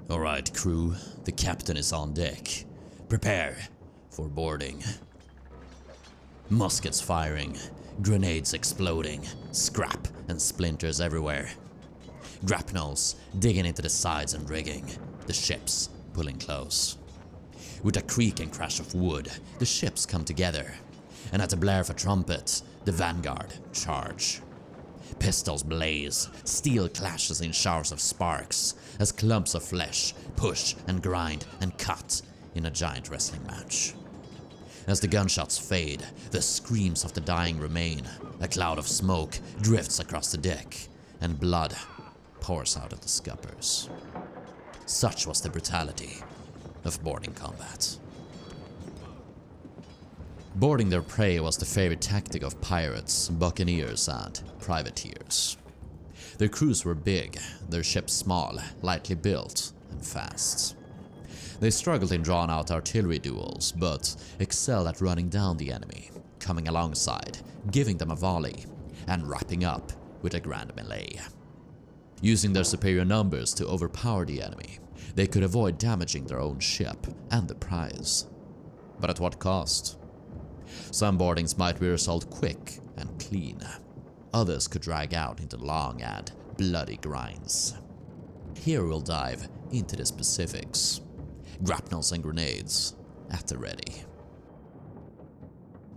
Alright, crew, the captain is on deck. Prepare for boarding. Muskets firing, grenades exploding, scrap and splinters everywhere. Grapnels digging into the sides and rigging, the ships pulling close. With a creak and crash of wood, the ships come together, and at the blare of a trumpet, the vanguard charge. Pistols blaze, steel clashes in showers of sparks, as clumps of flesh push and grind and cut in a giant wrestling match. As the gunshots fade, the screams of the dying remain. A cloud of smoke drifts across the deck, and blood pours out of the scuppers. Such was the brutality of boarding combat. Boarding their prey was the favorite tactic of pirates, buccaneers, and privateers. Their crews were big, their ships small, lightly built, and fast. They struggled in drawn-out artillery duels, but excelled at running down the enemy, coming alongside, giving them a volley, and wrapping up with a grand melee. Using their superior numbers to overpower the enemy, they could avoid damaging their own ship and the prize. But at what cost? Some boardings might be resolved quick and clean. Others could drag out into long and bloody grinds. Here we'll dive into the specifics. Grapnels and grenades at the ready.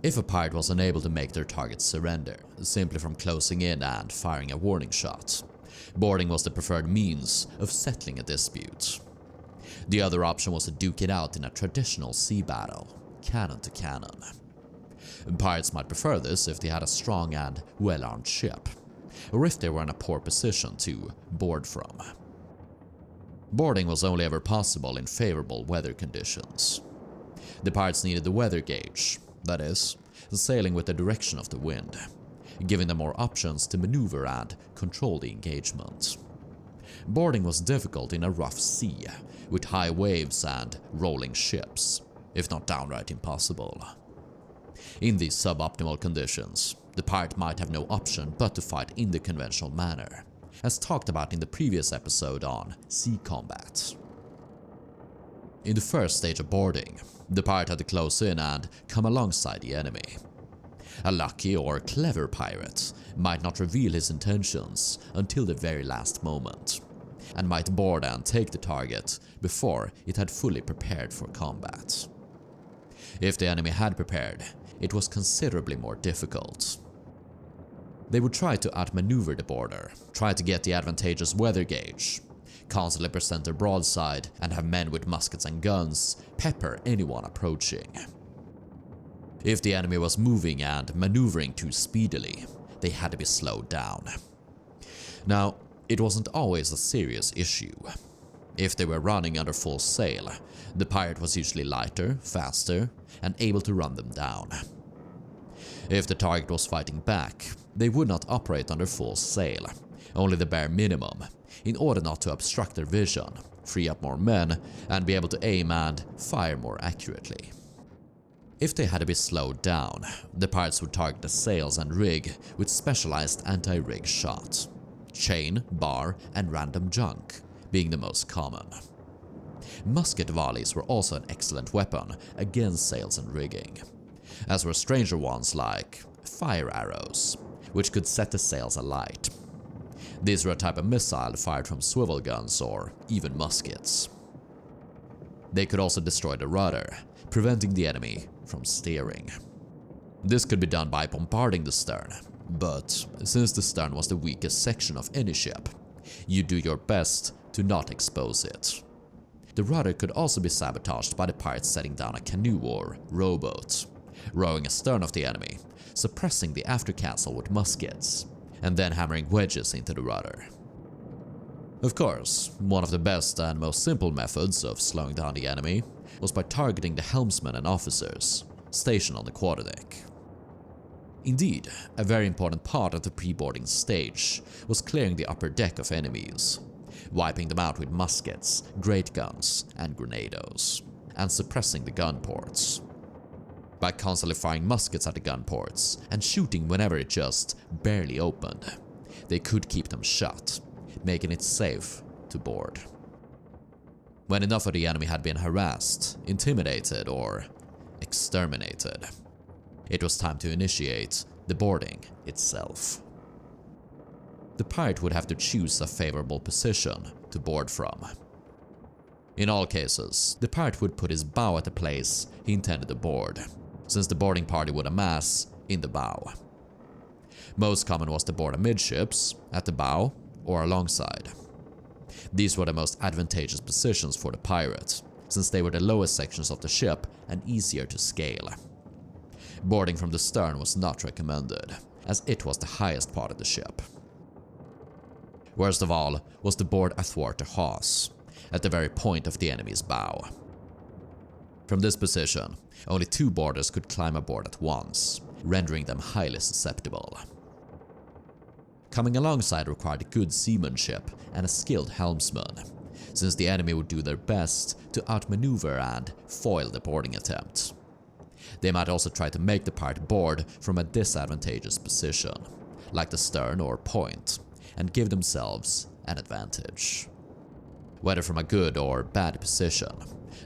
If a pirate was unable to make their targets surrender, simply from closing in and firing a warning shot, boarding was the preferred means of settling a dispute. The other option was to duke it out in a traditional sea battle, cannon to cannon. Pirates might prefer this if they had a strong and well-armed ship, or if they were in a poor position to board from. Boarding was only ever possible in favorable weather conditions. The pirates needed the weather gauge, that is, sailing with the direction of the wind, giving them more options to maneuver and control the engagement. Boarding was difficult in a rough sea, with high waves and rolling ships, if not downright impossible. In these suboptimal conditions, the pirate might have no option but to fight in the conventional manner, as talked about in the previous episode on sea combat. In the first stage of boarding, the pirate had to close in and come alongside the enemy. A lucky or clever pirate might not reveal his intentions until the very last moment, and might board and take the target before it had fully prepared for combat. If the enemy had prepared, it was considerably more difficult. They would try to outmaneuver the boarder, try to get the advantageous weather gauge, constantly present their broadside, and have men with muskets and guns pepper anyone approaching. If the enemy was moving and maneuvering too speedily, they had to be slowed down. Now, it wasn't always a serious issue. If they were running under full sail, the pirate was usually lighter, faster, and able to run them down. If the target was fighting back, they would not operate under full sail, only the bare minimum, in order not to obstruct their vision, free up more men, and be able to aim and fire more accurately. If they had to be slowed down, the pirates would target the sails and rig with specialized anti-rig shot. Chain, bar, and random junk being the most common. Musket volleys were also an excellent weapon against sails and rigging, as were stranger ones like fire arrows, which could set the sails alight. These were a type of missile fired from swivel guns or even muskets. They could also destroy the rudder, preventing the enemy from steering. This could be done by bombarding the stern, but since the stern was the weakest section of any ship, you do your best to not expose it. The rudder could also be sabotaged by the pirates setting down a canoe or rowboat, rowing astern of the enemy, suppressing the aftercastle with muskets, and then hammering wedges into the rudder. Of course, one of the best and most simple methods of slowing down the enemy was by targeting the helmsmen and officers stationed on the quarterdeck. Indeed, a very important part of the pre-boarding stage was clearing the upper deck of enemies, wiping them out with muskets, great guns, and grenados, and suppressing the gun ports. By constantly firing muskets at the gun ports and shooting whenever it just barely opened, they could keep them shut, making it safe to board. When enough of the enemy had been harassed, intimidated, or exterminated, it was time to initiate the boarding itself. The pirate would have to choose a favorable position to board from. In all cases, the pirate would put his bow at the place he intended to board, since the boarding party would amass in the bow. Most common was to board amidships, at the bow, or alongside. These were the most advantageous positions for the pirate, since they were the lowest sections of the ship and easier to scale. Boarding from the stern was not recommended, as it was the highest part of the ship. Worst of all was to board athwart the hawse, at the very point of the enemy's bow. From this position, only 2 boarders could climb aboard at once, rendering them highly susceptible. Coming alongside required good seamanship and a skilled helmsman, since the enemy would do their best to outmaneuver and foil the boarding attempt. They might also try to make the pirate board from a disadvantageous position, like the stern or point, and give themselves an advantage. Whether from a good or bad position,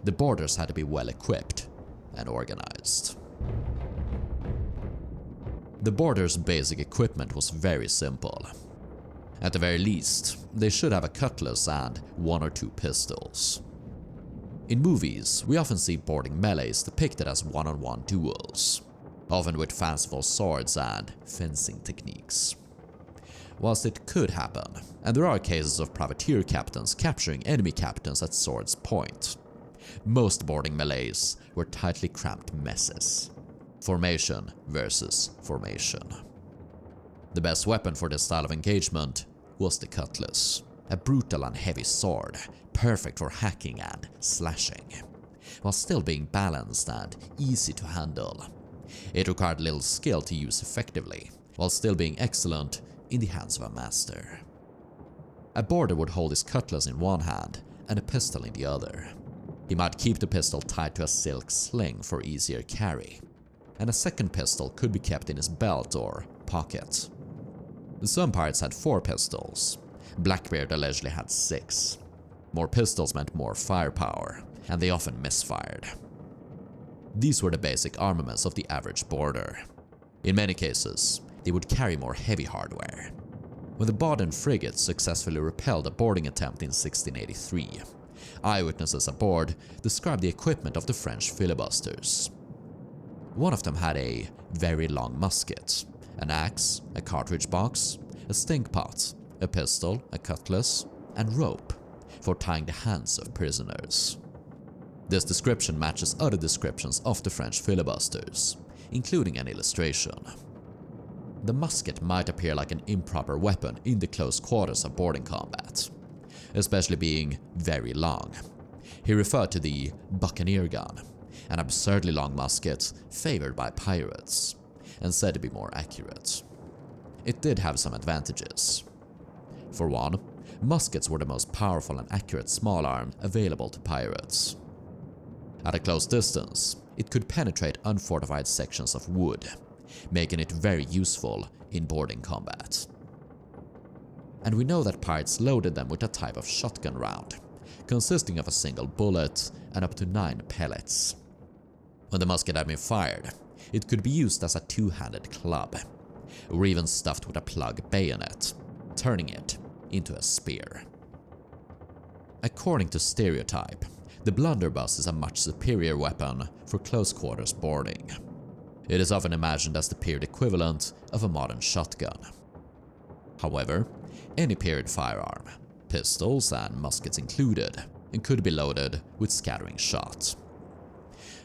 the boarders had to be well equipped and organized. The boarders' basic equipment was very simple. At the very least, they should have a cutlass and 1 or 2 pistols. In movies, we often see boarding melees depicted as one-on-one duels, often with fanciful swords and fencing techniques. Whilst it could happen, and there are cases of privateer captains capturing enemy captains at sword's point, most boarding melees were tightly cramped messes. Formation versus formation. The best weapon for this style of engagement was the cutlass, a brutal and heavy sword, perfect for hacking and slashing, while still being balanced and easy to handle. It required little skill to use effectively, while still being excellent in the hands of a master. A boarder would hold his cutlass in one hand and a pistol in the other. He might keep the pistol tied to a silk sling for easier carry, and a second pistol could be kept in his belt or pocket. Some pirates had 4 pistols. Blackbeard allegedly had 6. More pistols meant more firepower, and they often misfired. These were the basic armaments of the average boarder. In many cases, they would carry more heavy hardware. When the Baden frigate successfully repelled a boarding attempt in 1683, eyewitnesses aboard described the equipment of the French filibusters. One of them had a very long musket, an axe, a cartridge box, a stink pot, a pistol, a cutlass, and rope for tying the hands of prisoners. This description matches other descriptions of the French filibusters, including an illustration. The musket might appear like an improper weapon in the close quarters of boarding combat, especially being very long. He referred to the buccaneer gun, an absurdly long musket favored by pirates, and said to be more accurate. It did have some advantages. For one, muskets were the most powerful and accurate small arm available to pirates. At a close distance, it could penetrate unfortified sections of wood, making it very useful in boarding combat. And we know that pirates loaded them with a type of shotgun round, consisting of a single bullet and up to 9 pellets. When the musket had been fired, it could be used as a 2-handed club, or even stuffed with a plug bayonet, turning it into a spear. According to stereotype, the blunderbuss is a much superior weapon for close quarters boarding. It is often imagined as the period equivalent of a modern shotgun. However, any period firearm, pistols and muskets included, and could be loaded with scattering shot.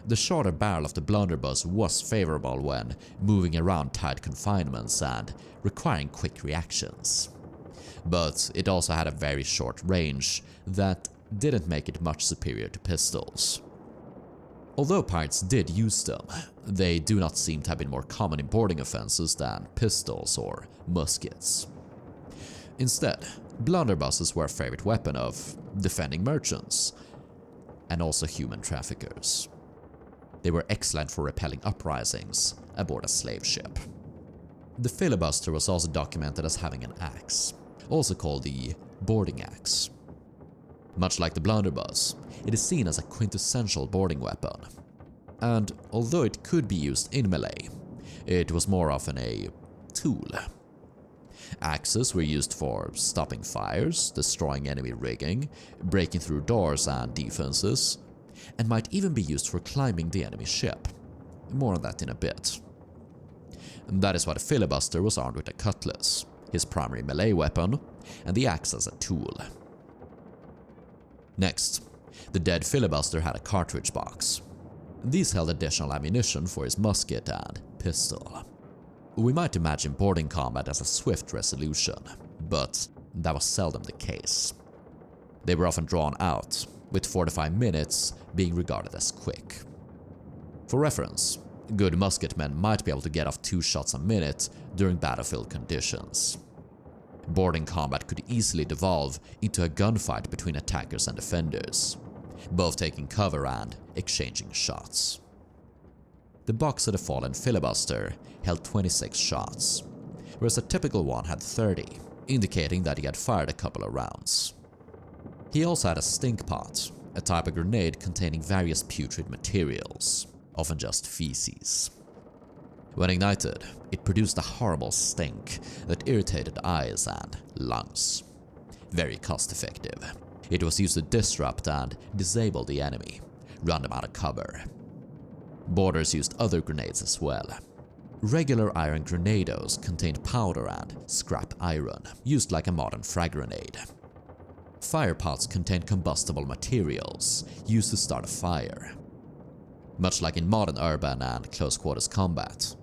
The shorter barrel of the blunderbuss was favorable when moving around tight confinements and requiring quick reactions. But it also had a very short range that didn't make it much superior to pistols. Although pirates did use them, they do not seem to have been more common in boarding offenses than pistols or muskets. Instead, blunderbusses were a favorite weapon of defending merchants and also human traffickers. They were excellent for repelling uprisings aboard a slave ship. The filibuster was also documented as having an axe, also called the boarding axe. Much like the blunderbuss, it is seen as a quintessential boarding weapon. And although it could be used in melee, it was more often a tool. Axes were used for stopping fires, destroying enemy rigging, breaking through doors and defenses, and might even be used for climbing the enemy ship. More on that in a bit. That is why the filibuster was armed with a cutlass, his primary melee weapon, and the axe as a tool. Next, the dead filibuster had a cartridge box. These held additional ammunition for his musket and pistol. We might imagine boarding combat as a swift resolution, but that was seldom the case. They were often drawn out, with 4 to 5 minutes being regarded as quick. For reference, good musketmen might be able to get off 2 shots a minute during battlefield conditions. Boarding combat could easily devolve into a gunfight between attackers and defenders, both taking cover and exchanging shots. The box of the fallen filibuster held 26 shots, whereas a typical one had 30, indicating that he had fired a couple of rounds. He also had a stink pot, a type of grenade containing various putrid materials, often just feces. When ignited, it produced a horrible stink that irritated eyes and lungs. Very cost effective. It was used to disrupt and disable the enemy, run them out of cover. Boarders used other grenades as well. Regular iron grenados contained powder and scrap iron, used like a modern frag grenade. Firepots contained combustible materials, used to start a fire. Much like in modern urban and close-quarters combat,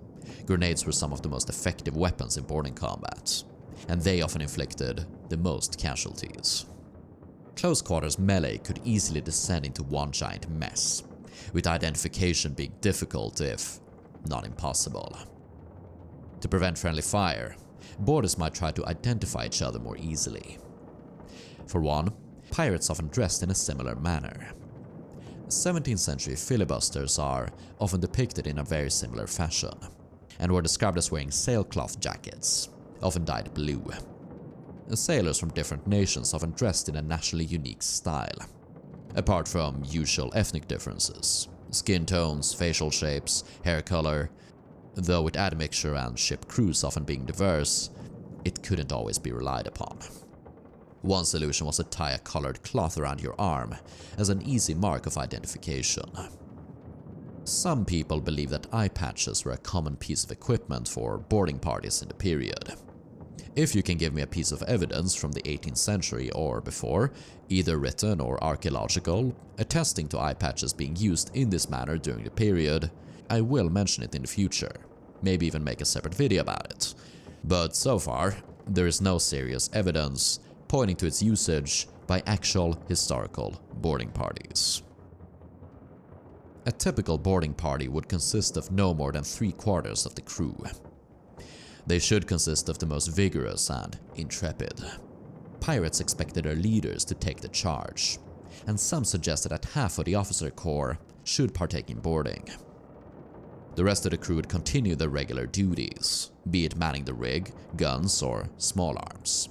grenades were some of the most effective weapons in boarding combat, and they often inflicted the most casualties. Close-quarters melee could easily descend into one giant mess, with identification being difficult if not impossible. To prevent friendly fire, boarders might try to identify each other more easily. For one, pirates often dressed in a similar manner. 17th century filibusters are often depicted in a very similar fashion, and were described as wearing sailcloth jackets, often dyed blue. Sailors from different nations often dressed in a nationally unique style. Apart from usual ethnic differences, skin tones, facial shapes, hair color, though with admixture and ship crews often being diverse, it couldn't always be relied upon. One solution was to tie a colored cloth around your arm as an easy mark of identification. Some people believe that eye patches were a common piece of equipment for boarding parties in the period. If you can give me a piece of evidence from the 18th century or before, either written or archaeological, attesting to eye patches being used in this manner during the period, I will mention it in the future, maybe even make a separate video about it. But so far, there is no serious evidence pointing to its usage by actual historical boarding parties. A typical boarding party would consist of no more than 3/4 of the crew. They should consist of the most vigorous and intrepid. Pirates expected their leaders to take the charge, and some suggested that half of the officer corps should partake in boarding. The rest of the crew would continue their regular duties, be it manning the rig, guns, or small arms.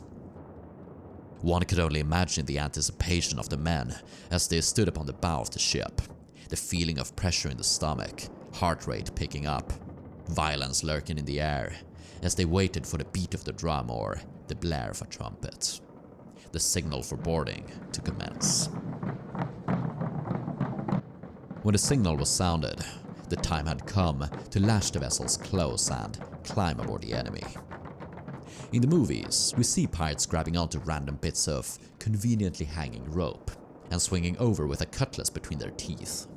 One could only imagine the anticipation of the men as they stood upon the bow of the ship, the feeling of pressure in the stomach, heart rate picking up, violence lurking in the air, as they waited for the beat of the drum or the blare of a trumpet, the signal for boarding to commence. When the signal was sounded, the time had come to lash the vessels close and climb aboard the enemy. In the movies, we see pirates grabbing onto random bits of conveniently hanging rope and swinging over with a cutlass between their teeth.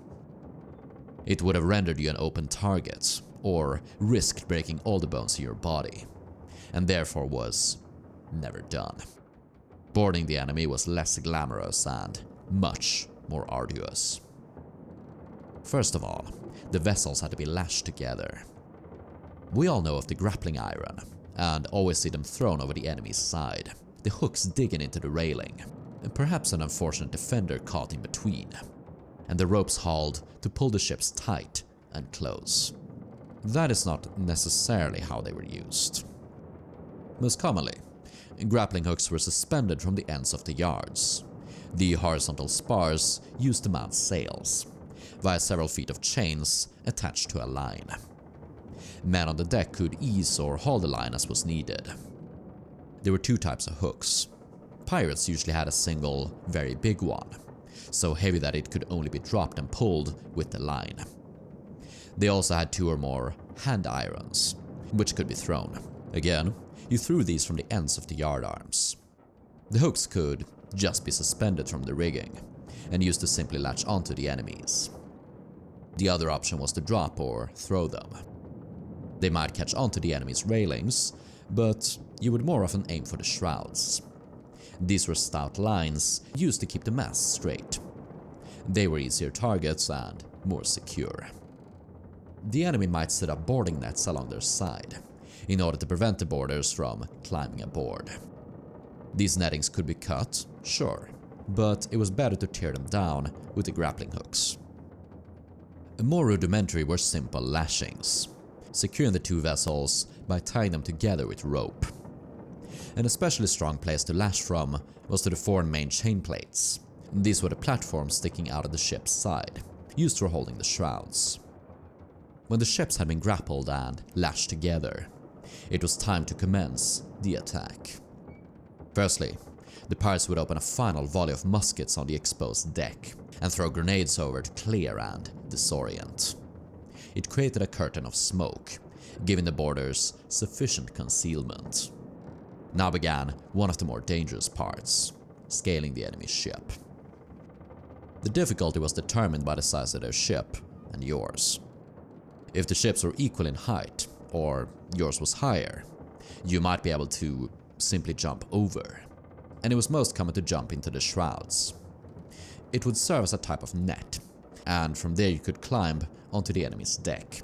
It would have rendered you an open target, or risked breaking all the bones in your body, and therefore was never done. Boarding the enemy was less glamorous and much more arduous. First of all, the vessels had to be lashed together. We all know of the grappling iron, and always see them thrown over the enemy's side, the hooks digging into the railing, and perhaps an unfortunate defender caught in between, and the ropes hauled to pull the ships tight and close. That is not necessarily how they were used. Most commonly, grappling hooks were suspended from the ends of the yards, The horizontal spars used to mount sails, via several feet of chains attached to a line. Men on the deck could ease or haul the line as was needed. There were two types of hooks. Pirates usually had a single, very big one, so heavy that it could only be dropped and pulled with the line. They also had two or more hand irons, which could be thrown. Again, you threw these from the ends of the yardarms. The hooks could just be suspended from the rigging, and used to simply latch onto the enemies. The other option was to drop or throw them. They might catch onto the enemy's railings, but you would more often aim for the shrouds. These were stout lines used to keep the mast straight. They were easier targets and more secure. The enemy might set up boarding nets along their side, in order to prevent the boarders from climbing aboard. These nettings could be cut, sure, but it was better to tear them down with the grappling hooks. More rudimentary were simple lashings, securing the two vessels by tying them together with rope. An especially strong place to lash from was to the four main chain plates. These were the platforms sticking out of the ship's side, used for holding the shrouds. When the ships had been grappled and lashed together, it was time to commence the attack. Firstly, the pirates would open a final volley of muskets on the exposed deck and throw grenades over to clear and disorient. It created a curtain of smoke, giving the boarders sufficient concealment. Now began one of the more dangerous parts, scaling the enemy's ship. The difficulty was determined by the size of their ship and yours. If the ships were equal in height, or yours was higher, you might be able to simply jump over, and it was most common to jump into the shrouds. It would serve as a type of net, and from there you could climb onto the enemy's deck,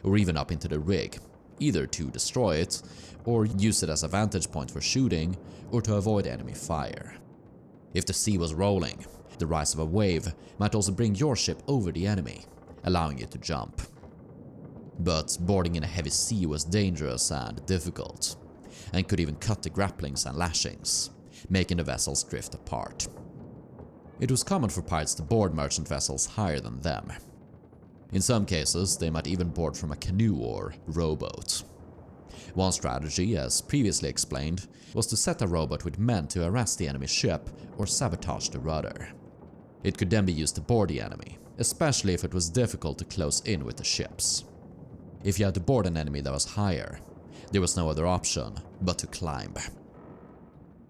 or even up into the rig, either to destroy it, or use it as a vantage point for shooting, or to avoid enemy fire. If the sea was rolling, the rise of a wave might also bring your ship over the enemy, allowing you to jump. But boarding in a heavy sea was dangerous and difficult, and could even cut the grapplings and lashings, making the vessels drift apart. It was common for pirates to board merchant vessels higher than them. In some cases, they might even board from a canoe or rowboat. One strategy, as previously explained, was to set a rowboat with men to harass the enemy ship or sabotage the rudder. It could then be used to board the enemy, especially if it was difficult to close in with the ships. If you had to board an enemy that was higher, there was no other option but to climb.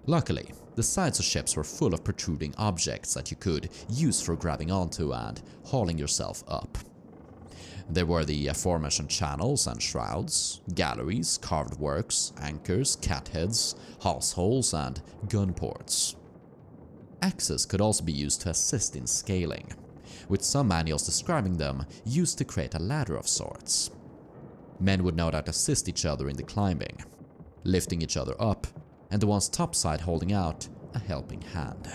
Luckily, the sides of ships were full of protruding objects that you could use for grabbing onto and hauling yourself up. There were the aforementioned channels and shrouds, galleries, carved works, anchors, catheads, hawse holes, and gun ports. Axes could also be used to assist in scaling, with some manuals describing them used to create a ladder of sorts. Men would no doubt assist each other in the climbing, lifting each other up, and the ones topside holding out a helping hand.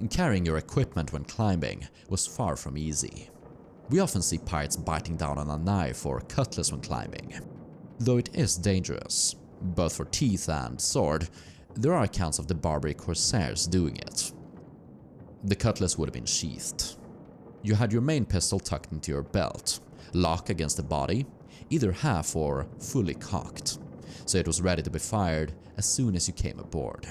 Carrying your equipment when climbing was far from easy. We often see pirates biting down on a knife or cutlass when climbing. Though it is dangerous, both for teeth and sword, there are accounts of the barbaric corsairs doing it. The cutlass would have been sheathed. You had your main pistol tucked into your belt, lock against the body, either half or fully cocked, so it was ready to be fired as soon as you came aboard.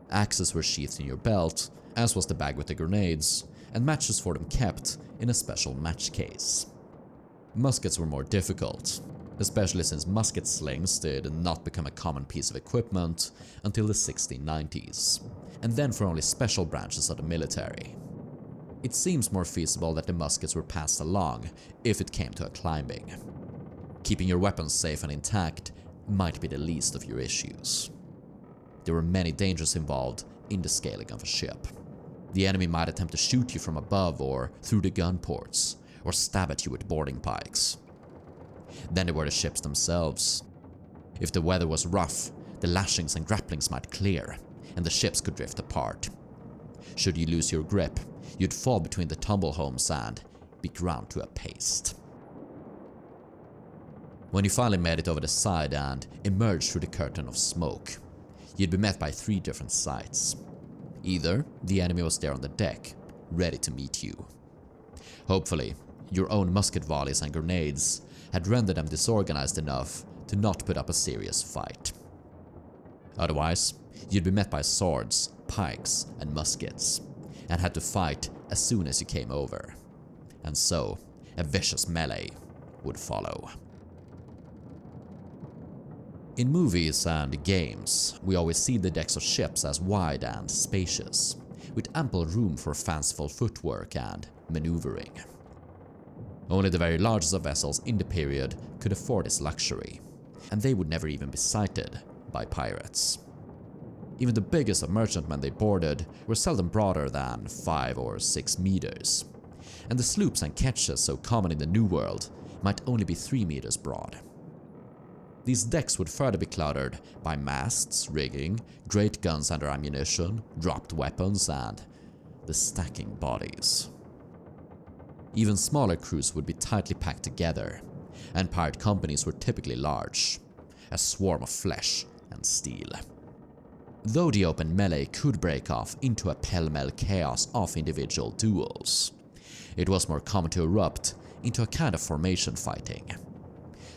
Axes were sheathed in your belt, as was the bag with the grenades, and matches for them kept in a special match case. Muskets were more difficult, especially since musket slings did not become a common piece of equipment until the 1690s, and then for only special branches of the military. It seems more feasible that the muskets were passed along if it came to a climbing. Keeping your weapons safe and intact might be the least of your issues. There were many dangers involved in the scaling of a ship. The enemy might attempt to shoot you from above or through the gun ports, or stab at you with boarding pikes. Then there were the ships themselves. If the weather was rough, the lashings and grapplings might clear, and the ships could drift apart. Should you lose your grip, you'd fall between the tumble-homes and be ground to a paste. When you finally made it over the side and emerged through the curtain of smoke, you'd be met by 3 different sights. Either the enemy was there on the deck, ready to meet you. Hopefully, your own musket volleys and grenades had rendered them disorganized enough to not put up a serious fight. Otherwise, you'd be met by swords, pikes, and muskets, and had to fight as soon as you came over. And so, a vicious melee would follow. In movies and games, we always see the decks of ships as wide and spacious, with ample room for fanciful footwork and maneuvering. Only the very largest of vessels in the period could afford this luxury, and they would never even be sighted by pirates. Even the biggest of merchantmen they boarded were seldom broader than 5 or 6 meters, and the sloops and ketches so common in the New World might only be 3 meters broad. These decks would further be cluttered by masts, rigging, great guns and their ammunition, dropped weapons, and the stacking bodies. Even smaller crews would be tightly packed together, and pirate companies were typically large, a swarm of flesh and steel. Though the open melee could break off into a pell-mell chaos of individual duels, it was more common to erupt into a kind of formation fighting.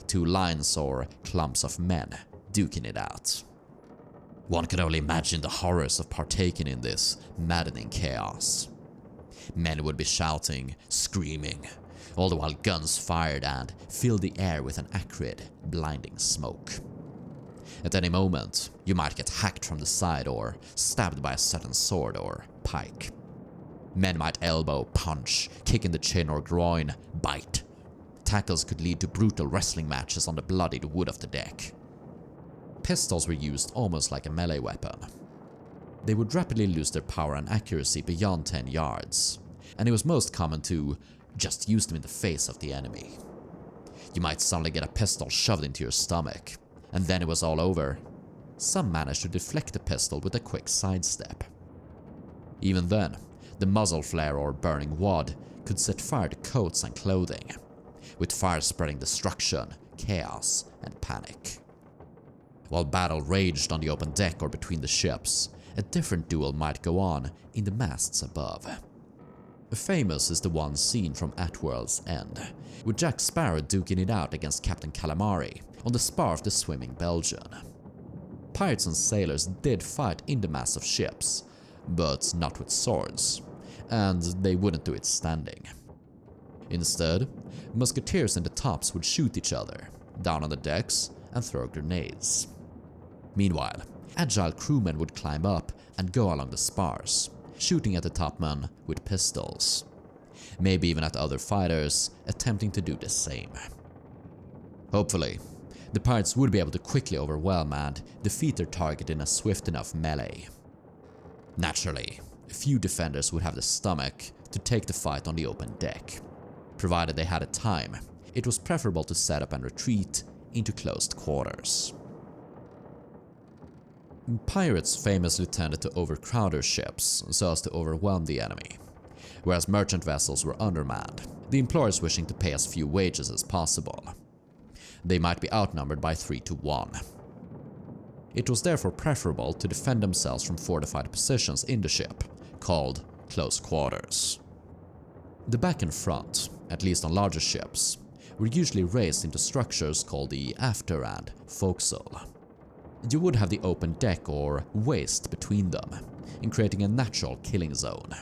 2 lines or clumps of men duking it out. One can only imagine the horrors of partaking in this maddening chaos. Men would be shouting, screaming, all the while guns fired and filled the air with an acrid, blinding smoke. At any moment, you might get hacked from the side or stabbed by a sudden sword or pike. Men might elbow, punch, kick in the chin or groin, bite. Tackles could lead to brutal wrestling matches on the bloodied wood of the deck. Pistols were used almost like a melee weapon. They would rapidly lose their power and accuracy beyond 10 yards, and it was most common to just use them in the face of the enemy. You might suddenly get a pistol shoved into your stomach, and then it was all over. Some managed to deflect the pistol with a quick sidestep. Even then, the muzzle flare or burning wad could set fire to coats and clothing, with fire spreading destruction, chaos, and panic. While battle raged on the open deck or between the ships, a different duel might go on in the masts above. Famous is the one seen from Atworld's End, with Jack Sparrow duking it out against Captain Calamari on the spar of the swimming Belgian. Pirates and sailors did fight in the mass of ships, but not with swords, and they wouldn't do it standing. Instead, musketeers in the tops would shoot each other, down on the decks, and throw grenades. Meanwhile, agile crewmen would climb up and go along the spars, shooting at the topmen with pistols. Maybe even at other fighters attempting to do the same. Hopefully, the pirates would be able to quickly overwhelm and defeat their target in a swift enough melee. Naturally, few defenders would have the stomach to take the fight on the open deck. Provided they had the time, it was preferable to set up and retreat into closed quarters. Pirates famously tended to overcrowd their ships so as to overwhelm the enemy, whereas merchant vessels were undermanned, the employers wishing to pay as few wages as possible. They might be outnumbered by 3 to 1. It was therefore preferable to defend themselves from fortified positions in the ship, called close quarters. The back and front, at least on larger ships, were usually raised into structures called the after and forecastle. You would have the open deck or waist between them, in creating a natural killing zone.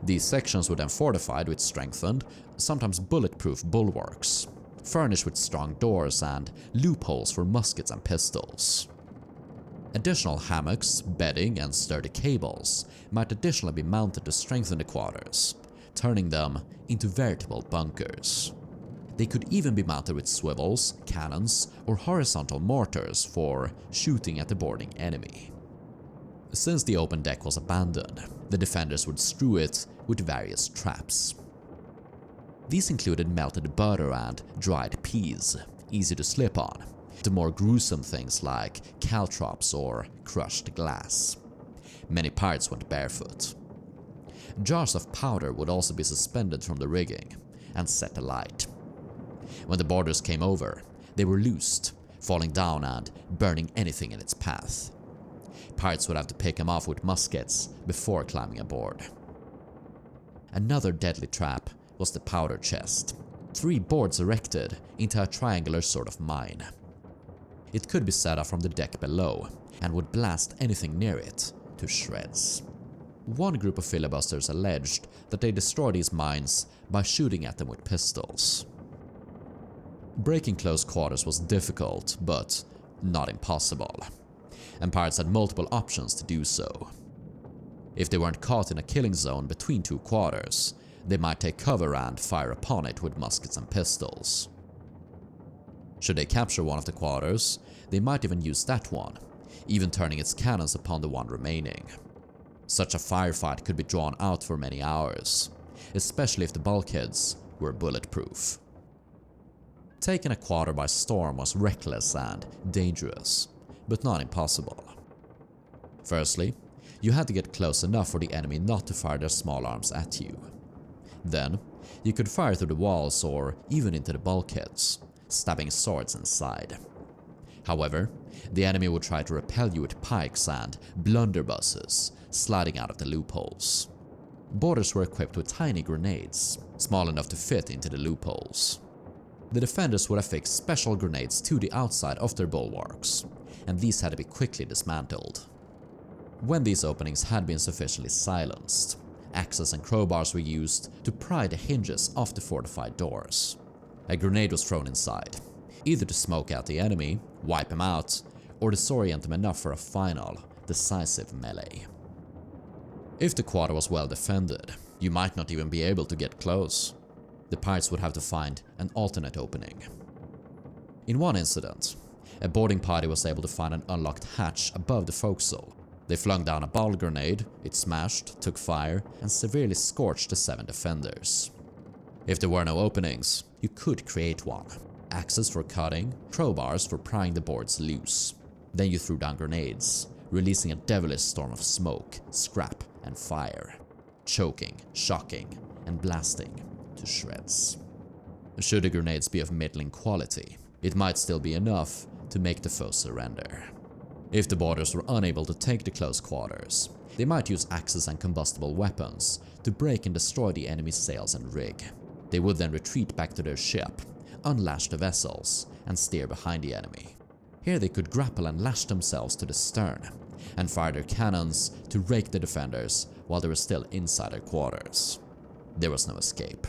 These sections were then fortified with strengthened, sometimes bulletproof bulwarks, furnished with strong doors and loopholes for muskets and pistols. Additional hammocks, bedding, and sturdy cables might additionally be mounted to strengthen the quarters, turning them into veritable bunkers. They could even be mounted with swivels, cannons, or horizontal mortars for shooting at the boarding enemy. Since the open deck was abandoned, the defenders would strew it with various traps. These included melted butter and dried peas, easy to slip on, to more gruesome things like caltrops or crushed glass. Many pirates went barefoot. Jars of powder would also be suspended from the rigging and set alight. When the boarders came over, they were loosed, falling down and burning anything in its path. pirates would have to pick him off with muskets before climbing aboard. Another deadly trap was the powder chest. 3 boards erected into a triangular sort of mine. It could be set up from the deck below and would blast anything near it to shreds. One group of filibusters alleged that they destroyed these mines by shooting at them with pistols. Breaking close quarters was difficult, but not impossible, and pirates had multiple options to do so. If they weren't caught in a killing zone between 2 quarters, they might take cover and fire upon it with muskets and pistols. Should they capture one of the quarters, they might even use that one, even turning its cannons upon the one remaining. Such a firefight could be drawn out for many hours, especially if the bulkheads were bulletproof. Taking a quarter by storm was reckless and dangerous, but not impossible. Firstly, you had to get close enough for the enemy not to fire their small arms at you. Then, you could fire through the walls or even into the bulkheads, stabbing swords inside. However, the enemy would try to repel you with pikes and blunderbusses, sliding out of the loopholes. Boarders were equipped with tiny grenades, small enough to fit into the loopholes. The defenders would affix special grenades to the outside of their bulwarks, and these had to be quickly dismantled. When these openings had been sufficiently silenced, axes and crowbars were used to pry the hinges off the fortified doors. A grenade was thrown inside, either to smoke out the enemy, wipe him out, or disorient them enough for a final, decisive melee. If the quarter was well defended, you might not even be able to get close. The pirates would have to find an alternate opening. In one incident, a boarding party was able to find an unlocked hatch above the forecastle. They flung down a bottle grenade, it smashed, took fire, and severely scorched the 7 defenders. If there were no openings, you could create one. Axes for cutting, crowbars for prying the boards loose. Then you threw down grenades, releasing a devilish storm of smoke, scrap, and fire, choking, shocking, and blasting to shreds. Should the grenades be of middling quality, it might still be enough to make the foe surrender. If the boarders were unable to take the close quarters, they might use axes and combustible weapons to break and destroy the enemy's sails and rig. They would then retreat back to their ship, unlash the vessels, and steer behind the enemy. Here they could grapple and lash themselves to the stern, and fire their cannons to rake the defenders while they were still inside their quarters. There was no escape.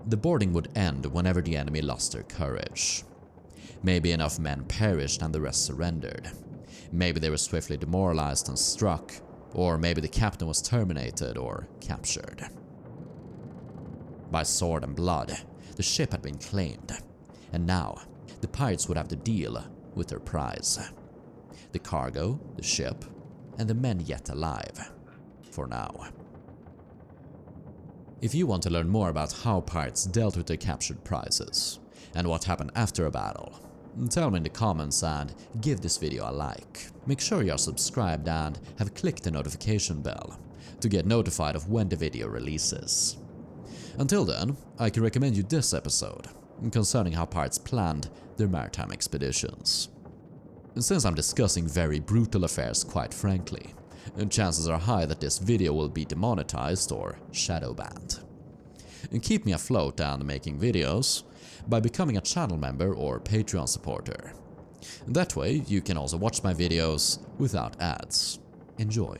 The boarding would end whenever the enemy lost their courage. Maybe enough men perished and the rest surrendered. Maybe they were swiftly demoralized and struck, or maybe the captain was terminated or captured. By sword and blood, the ship had been claimed, and now the pirates would have to deal with their prize. The cargo, the ship, and the men yet alive, for now. If you want to learn more about how pirates dealt with their captured prizes, and what happened after a battle, tell me in the comments and give this video a like. Make sure you are subscribed and have clicked the notification bell to get notified of when the video releases. Until then, I can recommend you this episode concerning how pirates planned their maritime expeditions. Since I'm discussing very brutal affairs quite frankly, chances are high that this video will be demonetized or shadow banned. Keep me afloat and making videos by becoming a channel member or Patreon supporter. That way you can also watch my videos without ads. Enjoy.